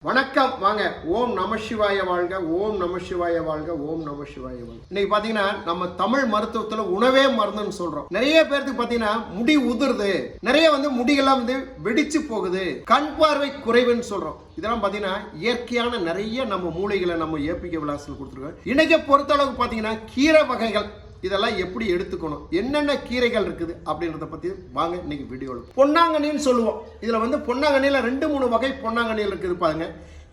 வணக்கம் வாங்க. ஓம் நம சிவாய வாழ்க, ஓம் நம சிவாய வாழ்க, ஓம் நம சிவாய வாழ்க. இன்னைக்கு பாத்தீங்கன்னா நம்ம தமிழ் மருத்துவத்துல உணவே மருந்துன்னு சொல்றோம். நிறைய பேருக்கு பாத்தீங்கன்னா முடி உதிருது, நிறைய முடிகள்லாம் வெடிச்சு போகுது, கண் பார்வை குறைவுன்னு சொல்றோம். இதெல்லாம் பாத்தீங்கன்னா இயற்கையான நிறைய நம்ம மூலிகளை நம்ம ஏபிகே விலாசத்தில் கொடுத்துருக்கோம். இன்னைக்கு பொறுத்த அளவுக்கு பாத்தீங்கன்னா கீரை வகைகள் இதெல்லாம் எப்படி எடுத்துக்கணும், என்னென்ன கீரைகள் இருக்குது அப்படின்றத பத்தி வாங்க இன்னைக்கு வீடியோல. பொன்னாங்கண்ணின்னு சொல்லுவோம். இதுல பொன்னாங்கண்ணியில 2-3 வகை பொன்னாங்கண்ணியில் இருக்குது பாருங்க.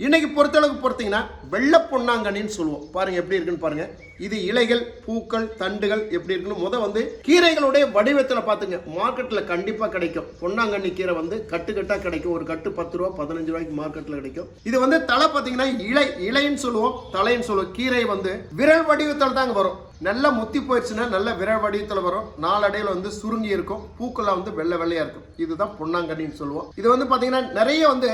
இன்னைக்கு பொறுத்தளவுக்கு பொறுத்தீங்கன்னா வெள்ளை பொன்னாங்கண்ணின்னு சொல்லுவோம். பாருங்க எப்படி இருக்குன்னு பாருங்க. இது இலைகள், பூக்கள், தண்டுகள் எப்படி இருக்குன்னு கீரைகளுடைய வடிவத்துல பாத்துங்க. மார்க்கெட்ல கண்டிப்பா கிடைக்கும். பொன்னாங்கண்ணி கீரை கட்டுக்கட்டா கிடைக்கும். ஒரு கட்டு 10 ரூபா 15 ரூபாய்க்கு மார்க்கெட்ல கிடைக்கும். இது தலை பாத்தீங்கன்னா இலைன்னு சொல்லுவோம், தலைன்னு சொல்லுவோம். கீரை விரல் வடிவத்தில் தாங்க வரும். நல்லா முத்தி போயிடுச்சுன்னா நல்ல விரல் வடிவத்தில் வரும். நாளடைவில் சுருங்கி இருக்கும். பூக்கெல்லாம் வெள்ளை வெள்ளையா இருக்கும். இதுதான் பொன்னாங்கண்ணின்னு சொல்லுவோம். இது பாத்தீங்கன்னா நிறைய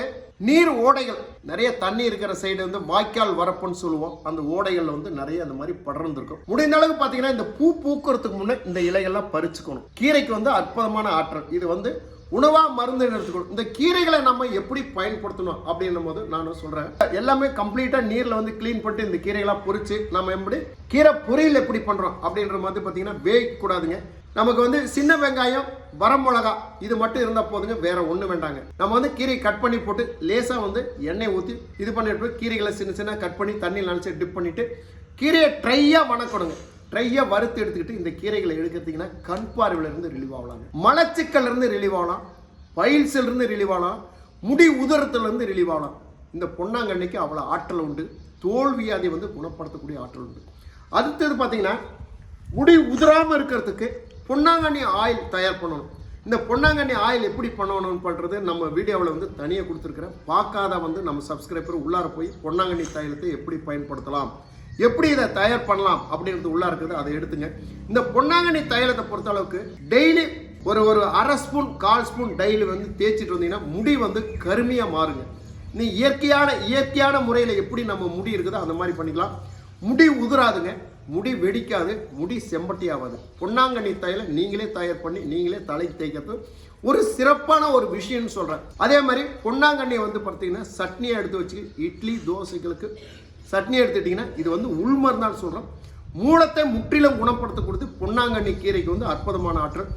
நீர் ஓடைகள், நிறைய தண்ணி இருக்கிற சைடு வாய்க்கால் வரப்புன்னு சொல்லுவோம். அந்த ஓடைகள்ல நிறைய அந்த மாதிரி படர்ந்துருக்கும். முடிந்த அளவுக்கு பாத்தீங்கன்னா இந்த பூ பூக்கிறதுக்கு முன்னே இந்த இலைகள்லாம் பறிச்சுக்கணும். கீரைக்கு அற்புதமான ஆற்றல். இது உணவா மருந்து எடுத்துக்கணும். இந்த கீரைகளை நம்ம எப்படி பயன்படுத்தணும் அப்படின்னும் போது நான் சொல்றேன். எல்லாமே கம்ப்ளீட்டா நீர்ல கிளீன் பண்ணிட்டு இந்த கீரைகளாம் பொரிச்சு நம்ம எப்படி கீரை பொரியல் எப்படி பண்றோம் அப்படின்ற மாதிரி பாத்தீங்கன்னா வேக கூடாதுங்க. நமக்கு சின்ன வெங்காயம், வரமிளகா இது மட்டும் இருந்தா போதுங்க, வேற ஒண்ணு வேண்டாங்க. நம்ம கீரை கட் பண்ணி போட்டு லேசா எண்ணெய் ஊற்றி இது பண்ணிட்டு கீரைகளை சின்ன சின்ன கட் பண்ணி தண்ணியில் நினைச்சு டிப் பண்ணிட்டு கீரையை ட்ரையா வணக்கணுங்க. ட்ரையா வறுத்து எடுத்துக்கிட்டு இந்த கீரைகளை எடுக்கிறீங்கன்னா கண் பார்வையில இருந்து ரிலீவ் ஆகலாம், மலச்சிக்கல் இருந்து ரிலீவ் ஆகலாம், பைல்ஸ்ல இருந்து ரிலீவ் ஆகலாம், முடி உதரத்துல இருந்து ரிலீவ் ஆகலாம். இந்த பொன்னாங்கண்ணிக்கு அவ்வளவு ஆற்றல் உண்டு. தோல் வியாதி குணப்படுத்தக்கூடிய ஆற்றல் உண்டு. அடுத்தது பாத்தீங்கன்னா முடி உதிராம இருக்கிறதுக்கு பொன்னாங்கண்ணி ஆயில் தயார் பண்ணணும். இந்த பொன்னாங்கண்ணி ஆயில் எப்படி பண்ணணும்னு பண்றது நம்ம வீடியோவில் தனியாக கொடுத்துருக்கிறேன். பார்க்காத நம்ம சப்ஸ்கிரைபர் உள்ளார போய் பொன்னாங்கண்ணி தைலத்தை எப்படி பயன்படுத்தலாம், எப்படி இதை தயார் பண்ணலாம் அப்படின்றது உள்ள இருக்குது, அதை எடுத்துங்க. இந்த பொன்னாங்கண்ணி தைலத்தை பொறுத்த அளவுக்கு டெய்லி ஒரு அரை ஸ்பூன் 1/4 ஸ்பூன் டெய்லி தேய்ச்சிட்டு வந்தீங்கன்னா முடி கருமையா மாறுங்க. நீ இயற்கையான முறையில் எப்படி நம்ம முடி இருக்குதோ அந்த மாதிரி பண்ணிக்கலாம். முடி உதிராதுங்க, முடி வெடிக்காது, முடி செம்பட்டி ஆகாது. பொன்னாங்கண்ணி தைலம் நீங்களே தயார் பண்ணி நீங்களே தலை தேய்க்கிறது ஒரு சிறப்பான ஒரு விஷயம்னு சொல்றேன். அதே மாதிரி பொன்னாங்கண்ணியை பார்த்தீங்கன்னா சட்னியை எடுத்து வச்சு இட்லி தோசைகளுக்கு சட்னி எடுத்துட்டீங்கன்னா இது உள்மருந்தான்னு சொல்றோம். மூலத்தை முற்றிலும் குணப்படுத்த கொடுத்து பொன்னாங்கண்ணி கீரைக்கு அற்புதமான ஆற்றல்.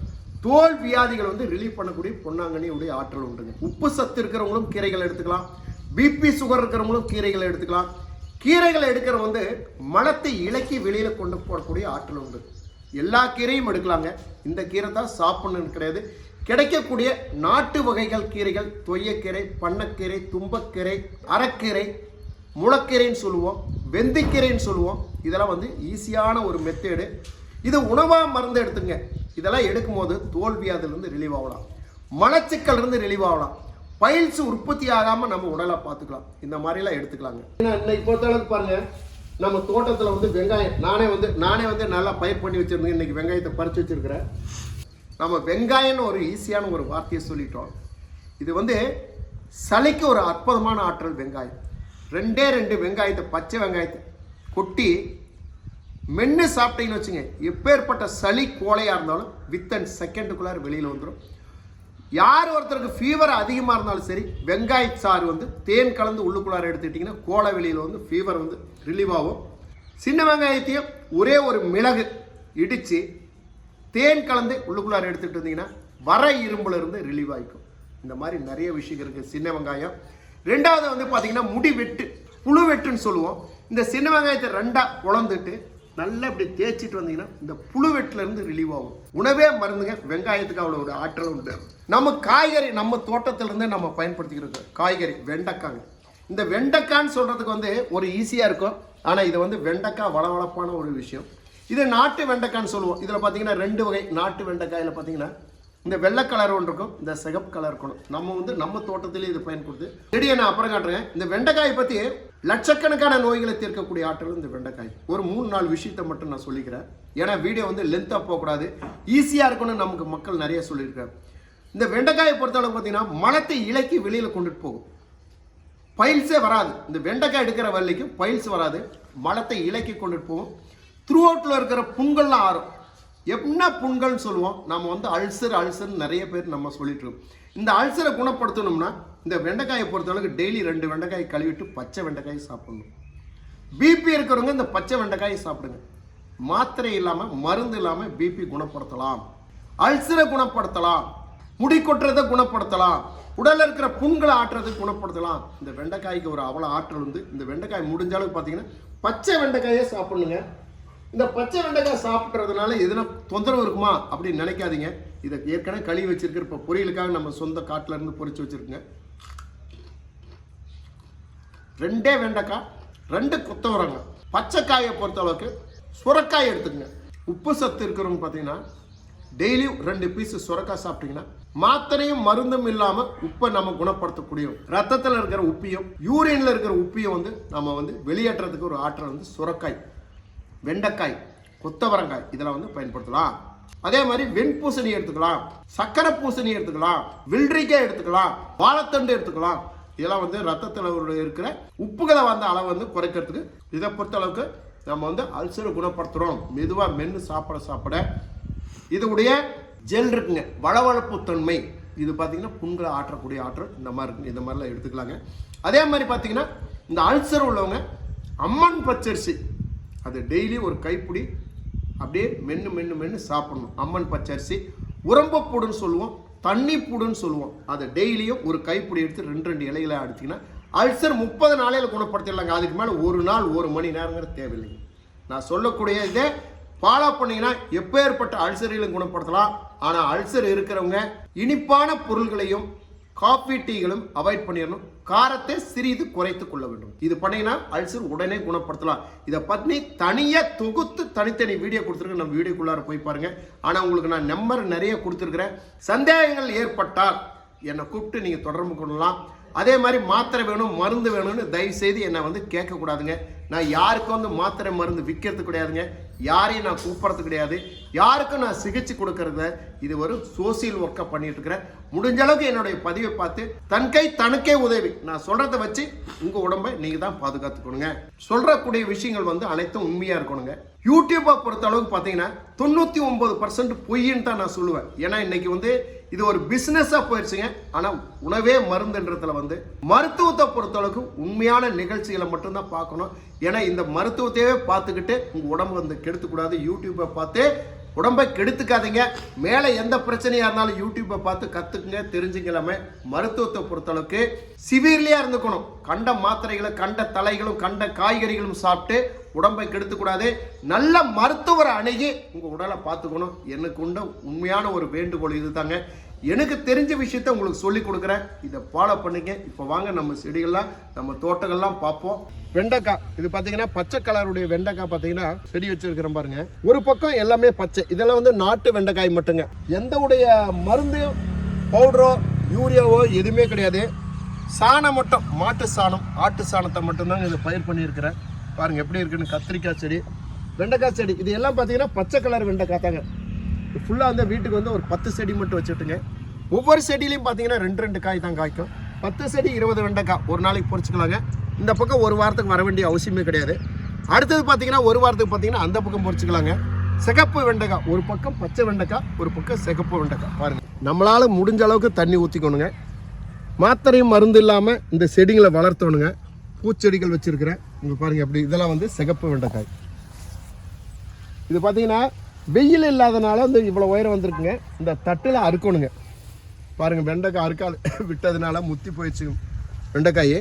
தோல் வியாதிகள் ரிலீவ் பண்ணக்கூடிய பொன்னாங்கண்ணியுடைய ஆற்றல் உண்டுங்க. உப்பு சத்து இருக்கிறவங்களும் கீரைகள் எடுத்துக்கலாம். பிபி சுகர் இருக்கிறவங்களும் கீரைகளை எடுத்துக்கலாம். கீரைகளை எடுக்கிற மலத்தை இலக்கி வெளியில கொண்டு போடக்கூடிய ஆற்றல் உண்டு. எல்லா கீரையும் எடுக்கலாங்க. இந்த கீரை தான் சாப்பிடணும்னு கிடையாது. கிடைக்கக்கூடிய நாட்டு வகைகள் கீரைகள் தொய்யக்கீரை, பண்ணக்கீரை, தும்பக்கீரை, அரைக்கீரை, முளக்கீரைன்னு சொல்லுவோம், வெந்திக்கீரைன்னு சொல்லுவோம். இதெல்லாம் ஈஸியான ஒரு மெத்தேடு. இது உணவா மருந்து எடுத்துங்க. இதெல்லாம் எடுக்கும்போது தோல்வியாதிலிருந்து ரிலீவ் ஆகலாம், மலச்சிக்கல் இருந்து ரிலீவ் ஆகலாம், பைல்ஸ் உற்பத்தி ஆகாம நம்ம உடலை பார்த்துக்கலாம். இந்த மாதிரிலாம் எடுத்துக்கலாங்க. இன்னைக்கு பொறுத்தளவுக்கு பாருங்க, நம்ம தோட்டத்தில் வெங்காயம் நானே நல்லா பயிர் பண்ணி வச்சிருந்தேன். இன்னைக்கு வெங்காயத்தை பறிச்சு வச்சிருக்கிறேன். நம்ம வெங்காயம்னு ஒரு ஈஸியான ஒரு வார்த்தையை சொல்லிட்டோம். இது சளிக்கு ஒரு அற்புதமான ஆற்றல் வெங்காயம். 2 வெங்காயத்தை, பச்சை வெங்காயத்தை கொட்டி மென்று சாப்பிட்டீங்கன்னு வச்சுங்க, எப்பேற்பட்ட சளி கோலையாக இருந்தாலும் வித்தின் செகண்டுக்குள்ளார வெளியில் வந்துடும். யார் ஒருத்தருக்கு ஃபீவர் அதிகமாக இருந்தாலும் சரி, வெங்காய சாறு தேன் கலந்து உள்ளுக்குள்ளார எடுத்துக்கிட்டிங்கன்னா கோலை வெளியில் ஃபீவர் ரிலீவ் ஆகும். சின்ன வெங்காயத்தையும் ஒரே ஒரு மிளகு இடித்து தேன் கலந்து உள்ளுக்குள்ளார எடுத்துகிட்டு இருந்தீங்கன்னா வர இரும்புல இருந்து ரிலீவ் ஆகிக்கும். இந்த மாதிரி நிறைய விஷயங்கள் இருக்குது. சின்ன வெங்காயம். ரெண்டாவது பார்த்தீங்கன்னா முடி வெட்டு, புழு வெட்டுன்னு சொல்லுவோம். இந்த சின்ன வெங்காயத்தை 2ஆ பொளந்துட்டு நல்லா இப்படி தேய்ச்சிட்டு வந்தீங்கன்னா இந்த புழு வெட்டுல இருந்து ரிலீவ் ஆகும். உணவே மருந்துங்க. வெங்காயத்துக்கு அவ்வளோ ஒரு ஆற்றல் உண்டு. நம்ம காய்கறி நம்ம தோட்டத்திலிருந்து நம்ம பயன்படுத்திக்கிறது காய்கறி வெண்டைக்காங்க. இந்த வெண்டைக்கான்னு சொல்றதுக்கு ஒரு ஈஸியா இருக்கும். ஆனா இது வெண்டைக்காய் வளவளப்பான ஒரு விஷயம். இது நாட்டு வெண்டைக்கான்னு சொல்லுவோம். இதுல பாத்தீங்கன்னா 2 வகை நாட்டு வெண்டைக்காயில பாத்தீங்கன்னா இந்த வெள்ளை கலர் ஒன்று இருக்கும், இந்த சிகப்பு கலர் இருக்கணும். நம்ம தோட்டத்திலே இது பயன்படுது. செடியை நான் அப்புறம் காட்டுறேன். இந்த வெண்டைக்காயை பத்தி லட்சக்கணக்கான நோய்களை தீர்க்கக்கூடிய ஆற்றல் இந்த வெண்டைக்காய். ஒரு 3-4 விஷயத்தை மட்டும் நான் சொல்லிக்கிறேன். ஏன்னா வீடியோ லென்த்தா போகக்கூடாது, ஈஸியா இருக்கணும்னு நமக்கு மக்கள் நிறைய சொல்லியிருக்காங்க. இந்த வெண்டைக்காயை பொறுத்தளவுக்கு பார்த்தீங்கன்னா மலத்தை இலக்கி வெளியில கொண்டுட்டு போகும். பைல்ஸே வராது. இந்த வெண்டைக்காய் எடுக்கிற வரைக்கும் பைல்ஸ் வராது. மலத்தை இலக்கி கொண்டுட்டு போகும். த்ரூ அவுட்ல இருக்கிற புண்கள்லாம் ஆறும். என்ன புண்கள்னு சொல்லுவோம் நம்ம அல்சர் நிறைய பேர் நம்ம சொல்லிட்டு இருக்கோம். இந்த அல்சரை குணப்படுத்தணும்னா இந்த வெண்டைக்காயை பொறுத்தளவுக்கு டெய்லி 2 வெண்டைக்காய் கழுவிட்டு பச்சை வெண்டைக்காய் சாப்பிடணும். பிபி இருக்கிறவங்க இந்த பச்சை வெண்டைக்காயை சாப்பிடுங்க. மாத்திரை இல்லாமல் மருந்து இல்லாமல் பிபி குணப்படுத்தலாம், அல்சரை குணப்படுத்தலாம், முடி கொட்டுறதை குணப்படுத்தலாம், உடலில் இருக்கிற புண்களை ஆட்டுறதை குணப்படுத்தலாம். இந்த வெண்டைக்காய்க்கு ஒரு அவ்வளோ ஆற்றல் வந்து. இந்த வெண்டைக்காய் முடிஞ்ச அளவுக்கு பார்த்தீங்கன்னா பச்சை வெண்டைக்காயே சாப்பிடணுங்க. இந்த பச்சை வெண்டைக்காய் சாப்பிட்றதுனால எதுனா தொந்தரவு இருக்குமா அப்படின்னு நினைக்காதீங்க. இதை ஏற்கனவே கழுவி வச்சிருக்கிற இப்போ பொரியலுக்காக நம்ம சொந்த காட்டில் இருந்து பொரிச்சு வச்சிருக்குங்க. 2 வெண்டைக்காய், 2 கொத்தவரங்காய். பச்சைக்காயை பொறுத்த அளவுக்கு சுரக்காய் எடுத்துக்கங்க. உப்பு சத்து இருக்கிறவங்க பார்த்தீங்கன்னா டெய்லியும் 2 பீஸ் சுரக்காய் சாப்பிட்டீங்கன்னா மாத்திரையும் மருந்தும் இல்லாமல் உப்பை நம்ம குணப்படுத்தக்கூடிய ரத்தத்தில் இருக்கிற உப்பியும் யூரின்ல இருக்கிற உப்பியும் வந்து நம்ம வந்து வெளியேற்றதுக்கு ஒரு ஆற்றல் வந்து சுரக்காய், வெண்டைக்காய், கொத்தவரங்காய் இதெல்லாம் வந்து பயன்படுத்தலாம். அதே மாதிரி வெண்பூசணி எடுத்துக்கலாம், சக்கரை பூசணி எடுத்துக்கலாம், வெள்ளரிக்காய் எடுத்துக்கலாம், வாழைத்தண்டு எடுத்துக்கலாம். இதெல்லாம் வந்து ரத்தத்தில் இருக்கிற உப்புகளை வந்து அளவு வந்து குறைக்கிறதுக்கு. இதை பொறுத்த அளவுக்கு நம்ம வந்து அல்சரை குணப்படுத்துகிறோம். மெதுவாக மென்று சாப்பிட இதோடைய ஜெல் இருக்குங்க, வளவளப்பு தன்மை. இது பார்த்தீங்கன்னா புண்களை ஆற்றக்கூடிய ஆற்றல் இந்த மாதிரி இருக்குங்க. இந்த மாதிரிலாம் எடுத்துக்கலாங்க. அதே மாதிரி பார்த்தீங்கன்னா இந்த அல்சர் உள்ளவங்க அம்மன் பச்சரிசி அது டெய்லி ஒரு கைப்பிடி அப்படியே மென்று சாப்பிடணும். அம்மன் பச்சரிசி உரம்பப்பூடுன்னு சொல்லுவோம், தண்ணி பூடுன்னு சொல்லுவோம். அதை டெய்லியும் ஒரு கைப்பிடி எடுத்து 2 இலைகளை அடிச்சிங்கன்னா அல்சர் 30 நாளையில் குணப்படுத்திடலாங்க. அதுக்கு மேலே 1 நாள் 1 மணி நேரங்கிறது தேவையில்லைங்க. நான் சொல்லக்கூடிய இதே ஃபாலோ பண்ணீங்கன்னா எப்பேற்பட்ட அல்சரையும் குணப்படுத்தலாம். ஆனால் அல்சர் இருக்கிறவங்க இனிப்பான பொருள்களையும் காஃபி டீகளும் அவாய்ட் பண்ணிடணும். காரத்தை சிறிது குறைத்து கொள்ள வேண்டும். இது பண்ணீங்கன்னா அல்சர் உடனே குணப்படுத்தலாம். இதை பற்றி தனியாக தொகுத்து தனித்தனி வீடியோ கொடுத்துருக்கேன். நம்ம வீடியோக்குள்ளார போய் பாருங்க. ஆனால் உங்களுக்கு நான் நம்பர் நிறைய கொடுத்துருக்குறேன். சந்தேகங்கள் ஏற்பட்டால் என்னை கூப்பிட்டு நீங்கள் தொடர்பு கொள்ளலாம். அதே மாதிரி மாத்திரை வேணும் மருந்து வேணும்னு தயவுசெய்து என்னை வந்து கேட்கக்கூடாதுங்க. நான் யாருக்கும் வந்து மாத்திரை மருந்து விற்கிறது கிடையாதுங்க. யாரையும் நான் கூப்பிட்றது கிடையாது. யாருக்கும் நான் சிகிச்சை கொடுக்கறத இது ஒரு சோசியல் ஒர்க்காக பண்ணிட்டு இருக்கிறேன். முடிஞ்ச அளவுக்கு என்னுடைய பதிவை பார்த்து தன் கை தனக்கே உதவி. நான் சொல்றதை வச்சு உங்க உடம்பை நீங்க தான் பாதுகாத்துக்கணுங்க. சொல்றக்கூடிய விஷயங்கள் வந்து அனைத்தும் உண்மையா இருக்கணுங்க. யூடியூப்பை பொறுத்த அளவுக்கு பார்த்தீங்கன்னா 99% பொய்ன்னு தான் நான் சொல்லுவேன். ஏன்னா இன்னைக்கு வந்து இது ஒரு பிசினஸா போயிடுச்சுங்க. ஆனா உணவே மருந்துன்றதுல வந்து மருத்துவத்தை பொறுத்த அளவுக்கு உண்மையான நிகழ்ச்சிகளை மட்டும்தான் பார்க்கணும். ஏன்னா இந்த மருத்துவத்தையே பார்த்துக்கிட்டு உங்க உடம்பு வந்து கெடுத்துக்கூடாது. யூடியூப்பை பார்த்து உடம்பை கெடுத்துக்காதீங்க. மேலே எந்த பிரச்சனையாக இருந்தாலும் யூடியூப்பை பார்த்து கற்றுக்குங்க, தெரிஞ்சுக்கலாமே. மருத்துவத்தை பொறுத்தளவுக்கு சிவியர்லியாக இருந்துக்கணும். கண்ட மாத்திரைகளை கண்ட தலைகளும் கண்ட காய்கறிகளும் சாப்பிட்டு உடம்பை கெடுத்துக்கூடாது. நல்ல மருத்துவரை அணுகி உங்கள் உடலை பார்த்துக்கணும். எனக்கு உண்ட உண்மையான ஒரு வேண்டுகோள் இது தாங்க. எனக்கு தெரிஞ்ச விஷயத்த உங்களுக்கு சொல்லி கொடுக்குறேன். இதை ஃபாலோ பண்ணுங்க. இப்போ வாங்க நம்ம செடிகள்லாம் நம்ம தோட்டங்கள்லாம் பார்ப்போம். வெண்டைக்காய் இது பார்த்தீங்கன்னா பச்சை கலருடைய வெண்டைக்காய் பார்த்தீங்கன்னா செடி வச்சிருக்கிறேன் பாருங்க. ஒரு பக்கம் எல்லாமே பச்சை. இதெல்லாம் வந்து நாட்டு வெண்டைக்காய் மட்டுங்க. எந்த உடைய மருந்து பவுடரோ யூரியாவோ எதுவுமே கிடையாது. சாணம் மட்டும், மாட்டு சாணம் ஆட்டு சாணத்தை மட்டும்தாங்க இது பயிர் பண்ணியிருக்கிறேன். பாருங்க எப்படி இருக்குன்னு. கத்திரிக்காய் செடி, வெண்டைக்காய் செடி இது எல்லாம் பார்த்தீங்கன்னா பச்சை கலர் வெண்டைக்காய் தாங்க. ஃபுல்லாக வந்து வீட்டுக்கு வந்து ஒரு 10 செடி மட்டும் வச்சுட்டுங்க. ஒவ்வொரு செடியிலையும் பார்த்தீங்கன்னா 2 காய் தான் காய்க்கும். 10 செடி 20 வெண்டைக்காய் ஒரு நாளைக்கு பொறிச்சிக்கலாங்க. இந்த பக்கம் ஒரு வாரத்துக்கு வர வேண்டிய அவசியமே கிடையாது. அடுத்தது பார்த்தீங்கன்னா ஒரு வாரத்துக்கு பார்த்தீங்கன்னா அந்த பக்கம் பொறிச்சிக்கலாங்க. சிகப்பு வெண்டைக்காய் ஒரு பக்கம், பச்சை வெண்டைக்காய் ஒரு பக்கம், சிகப்பு வெண்டைக்காய். பாருங்க நம்மளால முடிஞ்ச அளவுக்கு தண்ணி ஊற்றிக்கணுங்க. மாத்திரையும் மருந்து இல்லாமல் இந்த செடிகளை வளர்த்தணுங்க. பூச்செடிகள் வச்சிருக்கிறேன் இங்கே பாருங்க. எப்படி இதெல்லாம் வந்து சிகப்பு வெண்டைக்காய். இது பார்த்தீங்கன்னா வெயில் இல்லாதனால வந்து இவ்வளோ உயரம் வந்திருக்குங்க. இந்த தட்டில் அறுக்கணுங்க. பாருங்கள் வெண்டைக்காய் அறுக்கால் விட்டதுனால முத்தி போயிடுச்சு வெண்டைக்காய்.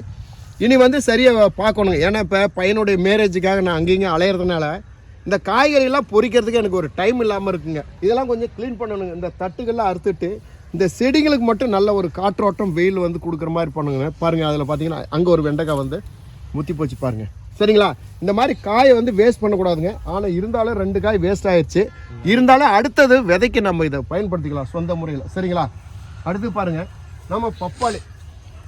இனி வந்து சரியாக பார்க்கணுங்க. ஏன்னா இப்போ பையனுடைய மேரேஜுக்காக நான் அங்கேயும் அலையிறதுனால இந்த காய்கறியெல்லாம் பொறிக்கிறதுக்கு எனக்கு ஒரு டைம் இல்லாமல் இருக்குங்க. இதெல்லாம் கொஞ்சம் க்ளீன் பண்ணணுங்க. இந்த தட்டுகள்லாம் அறுத்துட்டு இந்த செடிகளுக்கு மட்டும் நல்ல ஒரு காற்றோட்டம் வெயில் வந்து கொடுக்குற மாதிரி பண்ணுங்க. பாருங்கள் அதில் பார்த்தீங்கன்னா அங்கே ஒரு வெண்டைக்காய் வந்து முத்தி போச்சு பாருங்கள். சரிங்களா? இந்த மாதிரி காயை வந்து வேஸ்ட் பண்ணக்கூடாதுங்க. ஆனால் இருந்தாலும் 2 காய் வேஸ்ட் ஆயிடுச்சு. இருந்தாலும் அடுத்தது விதைக்கு நம்ம இதை பயன்படுத்திக்கலாம் சொந்த முறையில். சரிங்களா? அடுத்து பாருங்கள் நம்ம பப்பாளி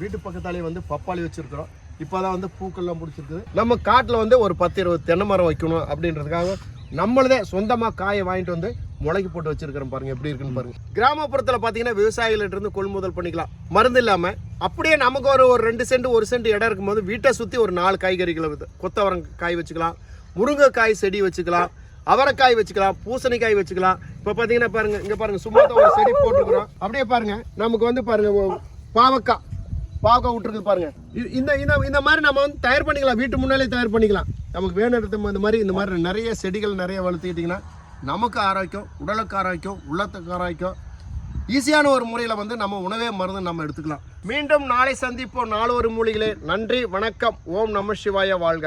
வீட்டு பக்கத்தாலே வந்து பப்பாளி வச்சுருக்கிறோம். இப்போ தான் வந்து பூக்கள்லாம் பிடிச்சிருக்குது. நம்ம காட்டில் வந்து ஒரு 10-20 தென்னை மரம் வைக்கணும் அப்படின்றதுக்காக நம்மளதே சொந்தமாக காயை வாங்கிட்டு வந்து முளைக்கு போட்டு வச்சிருக்கிறோம். பாருங்க எப்படி இருக்குன்னு பாருங்க. கிராமப்புறத்தில் பார்த்தீங்கன்னா விவசாயிகள்ட்ட இருந்து கொள்முதல் பண்ணிக்கலாம் மருந்து இல்லாமல். அப்படியே நமக்கு ஒரு 2 சென்ட் 1 சென்ட் இடம் இருக்கும்போது வீட்டை சுற்றி ஒரு 4 காய்கறிகளை கொத்தவரங்காய் காய் வச்சுக்கலாம், முருங்கைக்காய் செடி வச்சுக்கலாம், அவரைக்காய் வச்சுக்கலாம், பூசணிக்காய் வச்சுக்கலாம். இப்போ பார்த்தீங்கன்னா பாருங்க, இங்கே பாருங்க சும்மா தான் ஒரு செடி போட்டுருக்குறோம். அப்படியே பாருங்க நமக்கு வந்து பாருங்க பாவக்காய் விட்டுருக்கு பாருங்க. இந்த இந்த மாதிரி நம்ம வந்து தயார் பண்ணிக்கலாம், வீட்டு முன்னாலே தயார் பண்ணிக்கலாம். நமக்கு வேணுறது இந்த மாதிரி நிறைய செடிகள் நிறைய வளர்த்துக்கிட்டிங்கன்னா நமக்கு ஆரோக்கியம், உடலுக்கு ஆரோக்கியம், உள்ளத்துக்கு ஆரோக்கியம். ஈஸியான ஒரு முறையில் வந்து நம்ம உணவே மருந்து நம்ம எடுத்துக்கலாம். மீண்டும் நாளை சந்திப்போம். நாளொரு மூலிகளே. நன்றி, வணக்கம். ஓம் நம சிவாய வாழ்க.